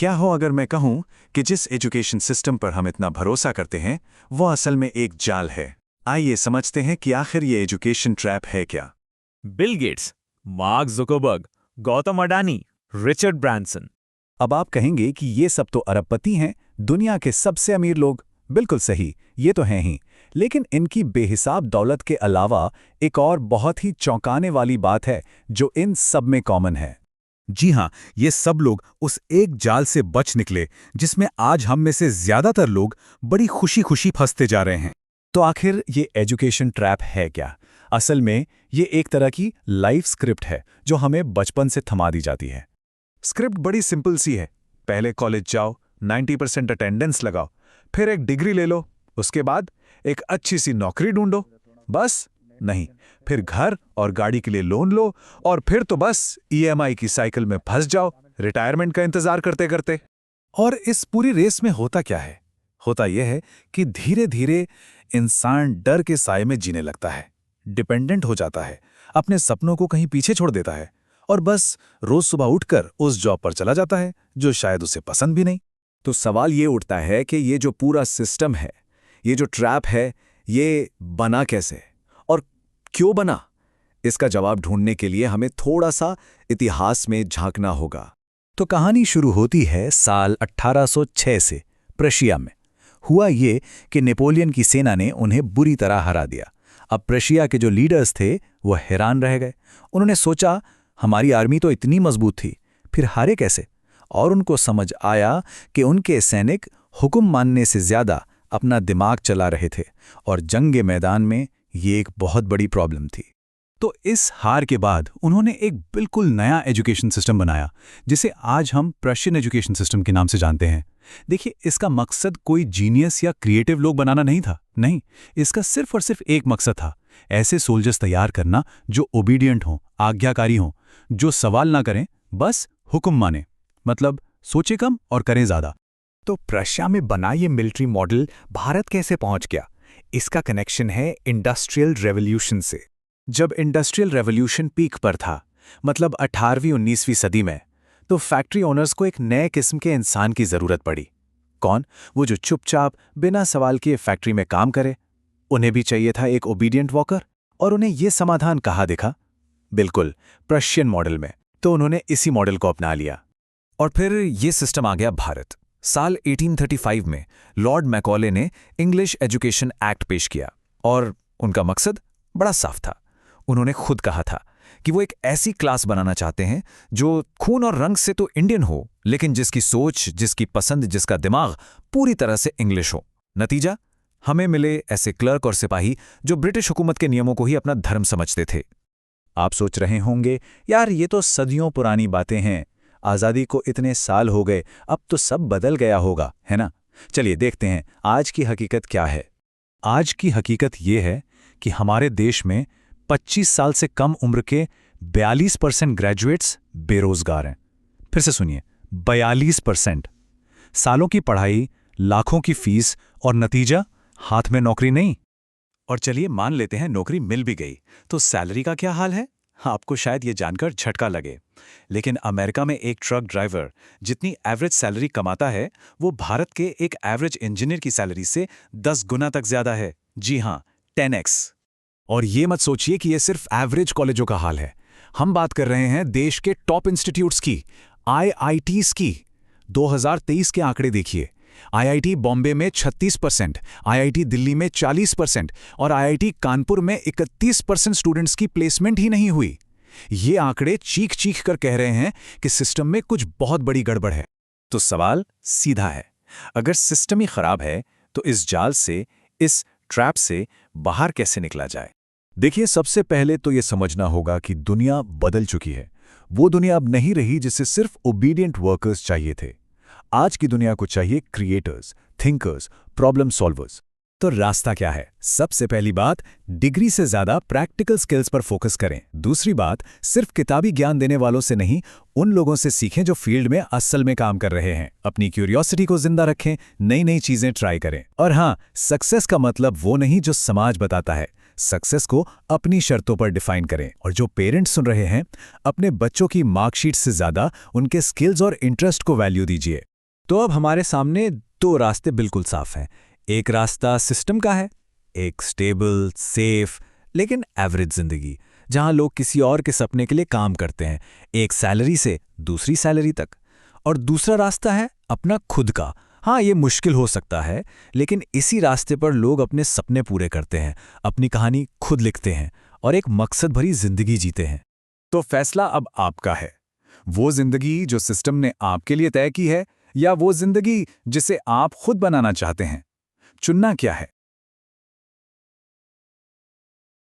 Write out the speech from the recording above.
क्या हो अगर मैं कहूं कि जिस एजुकेशन सिस्टम पर हम इतना भरोसा करते हैं वो असल में एक जाल है। आइए समझते हैं कि आखिर ये एजुकेशन ट्रैप है क्या। Bill Gates, mark Zuckerberg, Gautam Adani, Richard Branson. अब आप कहेंगे कि ये सब तो अरबपति हैं, दुनिया के सबसे अमीर लोग। बिल्कुल सही, ये तो हैं ही। लेकिन इनकी बेहिसाब दौलत के अलावा एक और बहुत ही चौंकाने वाली बात है जो इन सब में कॉमन है। जी हाँ, ये सब लोग उस एक जाल से बच निकले जिसमें आज हम में से ज्यादातर लोग बड़ी खुशी खुशी फंसते जा रहे हैं। तो आखिर ये एजुकेशन ट्रैप है क्या? असल में ये एक तरह की लाइफ स्क्रिप्ट है जो हमें बचपन से थमा दी जाती है। स्क्रिप्ट बड़ी सिंपल सी है। पहले कॉलेज जाओ, 90% अटेंडेंस लगाओ, फिर एक डिग्री ले लो, उसके बाद एक अच्छी सी नौकरी ढूंढो। बस नहीं, फिर घर और गाड़ी के लिए लोन लो और फिर तो बस ईएमआई की साइकिल में फंस जाओ रिटायरमेंट का इंतजार करते करते। और इस पूरी रेस में होता क्या है? होता यह है कि धीरे धीरे इंसान डर के साए में जीने लगता है, डिपेंडेंट हो जाता है, अपने सपनों को कहीं पीछे छोड़ देता है और बस रोज सुबह उठकर उस जॉब पर चला जाता है जो शायद उसे पसंद भी नहीं। तो सवाल ये उठता है कि ये जो पूरा सिस्टम है, ये जो ट्रैप है, ये बना कैसे और क्यों बना? इसका जवाब ढूंढने के लिए हमें थोड़ा सा इतिहास में झांकना होगा। तो कहानी शुरू होती है साल 1806 से प्रशिया में। हुआ ये कि नेपोलियन की सेना ने उन्हें बुरी तरह हरा दिया। अब प्रशिया के जो लीडर्स थे वो हैरान रह गए। उन्होंने सोचा, हमारी आर्मी तो इतनी मजबूत थी, फिर हारे कैसे? और उनको समझ आया कि उनके सैनिक हुक्म मानने से ज्यादा अपना दिमाग चला रहे थे और जंग के मैदान में ये एक बहुत बड़ी प्रॉब्लम थी। तो इस हार के बाद उन्होंने एक बिल्कुल नया एजुकेशन सिस्टम बनाया जिसे आज हम प्रशियन एजुकेशन सिस्टम के नाम से जानते हैं। देखिए, इसका मकसद कोई जीनियस या क्रिएटिव लोग बनाना नहीं था। नहीं, इसका सिर्फ और सिर्फ एक मकसद था, ऐसे सोल्जर्स तैयार करना जो ओबीडियंट हों, आज्ञाकारी हों, जो सवाल ना करें, बस हुक्म माने, मतलब सोचे कम और करें ज्यादा। तो प्रशिया में बना ये मिलिट्री मॉडल भारत कैसे पहुंच गया? इसका कनेक्शन है इंडस्ट्रियल रेवोल्यूशन से। जब इंडस्ट्रियल रेवोल्यूशन पीक पर था, मतलब 18वीं-19वीं सदी में, तो फैक्ट्री ओनर्स को एक नए किस्म के इंसान की जरूरत पड़ी। कौन? वो जो चुपचाप बिना सवाल किए फैक्ट्री में काम करे। उन्हें भी चाहिए था एक ओबीडियंट वर्कर, और उन्हें ये समाधान कहाँ दिखा? बिल्कुल, प्रशियन मॉडल में। तो उन्होंने इसी मॉडल को अपना लिया और फिर ये सिस्टम आ गया भारत। साल 1835 में लॉर्ड मैकॉले ने इंग्लिश एजुकेशन एक्ट पेश किया और उनका मकसद बड़ा साफ था। उन्होंने खुद कहा था कि वो एक ऐसी क्लास बनाना चाहते हैं जो खून और रंग से तो इंडियन हो, लेकिन जिसकी सोच, जिसकी पसंद, जिसका दिमाग पूरी तरह से इंग्लिश हो। नतीजा, हमें मिले ऐसे क्लर्क और सिपाही जो ब्रिटिश हुकूमत के नियमों को ही अपना धर्म समझते थे। आप सोच रहे होंगे, यार ये तो सदियों पुरानी बातें हैं, आज़ादी को इतने साल हो गए, अब तो सब बदल गया होगा, है ना? चलिए देखते हैं आज की हकीकत क्या है। आज की हकीकत ये है कि हमारे देश में 25 साल से कम उम्र के 42% ग्रेजुएट्स बेरोजगार हैं। फिर से सुनिए, 42%। सालों की पढ़ाई, लाखों की फीस और नतीजा, हाथ में नौकरी नहीं। और चलिए मान लेते हैं नौकरी मिल भी गई, तो सैलरी का क्या हाल है? आपको शायद ये जानकर झटका लगे, लेकिन अमेरिका में एक ट्रक ड्राइवर जितनी एवरेज सैलरी कमाता है, वो भारत के एक एवरेज इंजीनियर की सैलरी से 10 गुना तक ज्यादा है। जी हां, 10x। और ये मत सोचिए कि ये सिर्फ एवरेज कॉलेजों का हाल है। हम बात कर रहे हैं देश के टॉप इंस्टीट्यूट्स की, आईआईटीज की। 2023 के आंकड़े देखिए। आईआईटी बॉम्बे में 36%, आईआईटी दिल्ली में 40% और आईआईटी कानपुर में 31% स्टूडेंट्स की प्लेसमेंट ही नहीं हुई। ये आंकड़े चीख चीख कर कह रहे हैं कि सिस्टम में कुछ बहुत बड़ी गड़बड़ है। तो सवाल सीधा है, अगर सिस्टम ही खराब है तो इस जाल से, इस ट्रैप से बाहर कैसे निकला जाए? देखिए, सबसे पहले तो ये समझना होगा कि दुनिया बदल चुकी है। वो दुनिया अब नहीं रही जिसे सिर्फ ओबीडियंट वर्कर्स चाहिए थे। आज की दुनिया को चाहिए क्रिएटर्स, थिंकर्स, प्रॉब्लम सॉल्वर्स। तो रास्ता क्या है? सबसे पहली बात, डिग्री से ज्यादा प्रैक्टिकल स्किल्स पर फोकस करें। दूसरी बात, सिर्फ किताबी ज्ञान देने वालों से नहीं, उन लोगों से सीखें जो फील्ड में असल में काम कर रहे हैं। अपनी क्यूरियोसिटी को जिंदा रखें, नई नई चीजें ट्राई करें। और हाँ, सक्सेस का मतलब वो नहीं जो समाज बताता है। सक्सेस को अपनी शर्तों पर डिफाइन करें। और जो पेरेंट्स सुन रहे हैं, अपने बच्चों की मार्कशीट से ज्यादा उनके स्किल्स और इंटरेस्ट को वैल्यू दीजिए। तो अब हमारे सामने दो रास्ते बिल्कुल साफ हैं। एक रास्ता सिस्टम का है, एक स्टेबल, सेफ लेकिन एवरेज जिंदगी, जहां लोग किसी और के सपने के लिए काम करते हैं, एक सैलरी से दूसरी सैलरी तक। और दूसरा रास्ता है अपना खुद का। हाँ, ये मुश्किल हो सकता है, लेकिन इसी रास्ते पर लोग अपने सपने पूरे करते हैं, अपनी कहानी खुद लिखते हैं और एक मकसद भरी जिंदगी जीते हैं। तो फैसला अब आपका है। वो जिंदगी जो सिस्टम ने आपके लिए तय की है, या वो जिंदगी जिसे आप खुद बनाना चाहते हैं? चुनना क्या है?